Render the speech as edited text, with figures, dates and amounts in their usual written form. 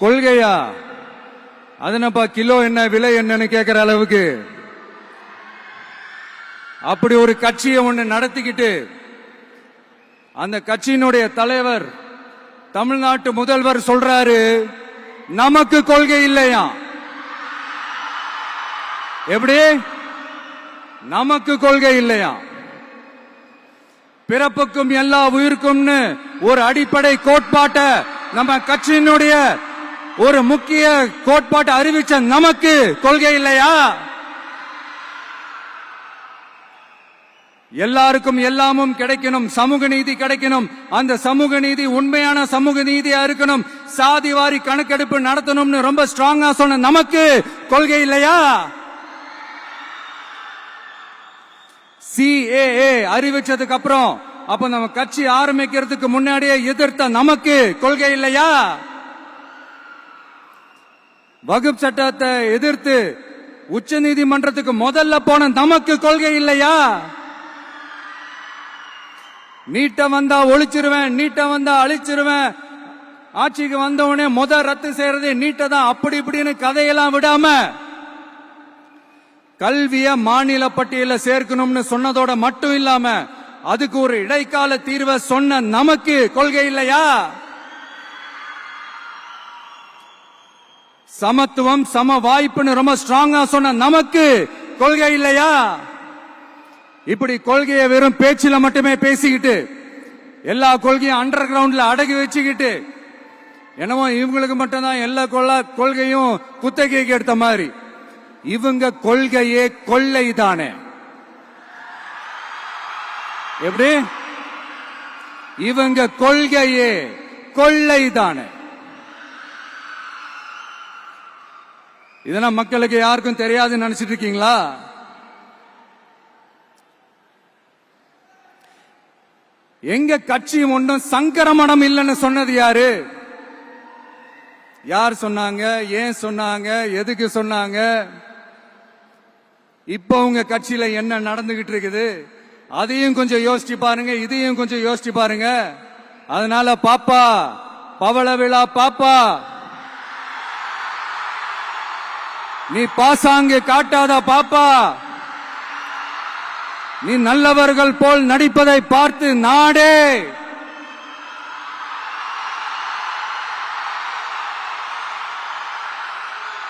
கொள்கையா? அதனப்பா kilo என்ன விலை என்னன்னு கேட்கிற அளவுக்கு அப்படி ஒரு கட்சியை ஒண்ணு நடத்திக்கிட்டு அந்த கட்சியினுடைய தலைவர் தமிழ்நாட்டு முதல்வர் சொல்றாரு, நமக்கு கொள்கை இல்லையா? எப்படி நமக்கு கொள்கை இல்லையா? பிறப்புக்கும் எல்லா உயிருக்கும்னு ஒரு அடிப்படை கோட்பாட்டை நம்ம கட்சியினுடைய ஒரு முக்கிய கோட்பாட்டை அறிவிச்ச நமக்கு கொள்கை இல்லையா? எல்லாருக்கும் எல்லாமும் கிடைக்கணும், சமூக நீதி கிடைக்கணும், அந்த சமூக நீதி உண்மையான சமூக நீதியா இருக்கணும், சாதிவாரி கணக்கெடுப்பு நடத்தணும்னு ரொம்ப ஸ்ட்ராங்கா சொன்ன நமக்கு கொள்கை இல்லையா? CAA அறிவிச்சதுக்கு அப்புறம் அப்ப நம்ம கட்சி ஆரம்பிக்கிறதுக்கு முன்னாடியே எதிர்த்த நமக்கு கொள்கை இல்லையா? வகுப்பு சட்டத்தை எதிர்த்து உச்ச நீதிமன்றத்துக்கு முதல்ல போன நமக்கு கொள்கை இல்லையா? நீட்ட வந்தா ஒழிச்சிருவேன், நீட்ட வந்தா அழிச்சிருவேன், ஆட்சிக்கு வந்தவனே ரத்து செய்யறது நீட்ட தான், அப்படி இப்படின்னு கதையெல்லாம் விடாம கல்விய மாநில பட்டியல சேர்க்கணும்னு சொன்னதோட மட்டும் இல்லாம அதுக்கு ஒரு இடைக்கால தீர்வை சொன்ன நமக்கு கொள்கை இல்லையா? சமத்துவம் சம வாய்ப்புன்னு ரொம்ப ஸ்ட்ராங்கா சொன்ன நமக்கு கொள்கை இல்லையா? இப்படி கொள்கையை வெறும் பேச்சில மட்டுமே பேசிக்கிட்டு எல்லா கொள்கையும் அண்டர் கிரவுண்ட்ல அடக்கி வச்சுக்கிட்டு என்னவோ இவங்களுக்கு மட்டும்தான் எல்லா கொள்கையும் குத்தகைக்கு எடுத்த மாதிரி, இவங்க கொள்கையே கொள்ளை தானே. எப்படி இவங்க கொள்கையே கொள்ளை தானே. இதெல்லாம் மக்களுக்கு யாருக்கும் தெரியாதுன்னு நினைச்சிட்டு இருக்கீங்களா? எங்க கட்சி ஒன்றும் சங்கரமணம் இல்லைன்னு சொன்னது யாரு? யார் சொன்னாங்க? ஏன் சொன்னாங்க? எதுக்கு சொன்னாங்க? இப்ப உங்க கட்சியில என்ன நடந்துகிட்டு இருக்குது அதையும் கொஞ்சம் யோசிச்சு பாருங்க, இதையும் கொஞ்சம் யோசிச்சு பாருங்க. அதனால பாப்பா, பவள விழா பாப்பா, நீ பாசாங்கு காட்டாத பாப்பா, நீ நல்லவர்கள் போல் நடிப்பதை பார்த்து நாடே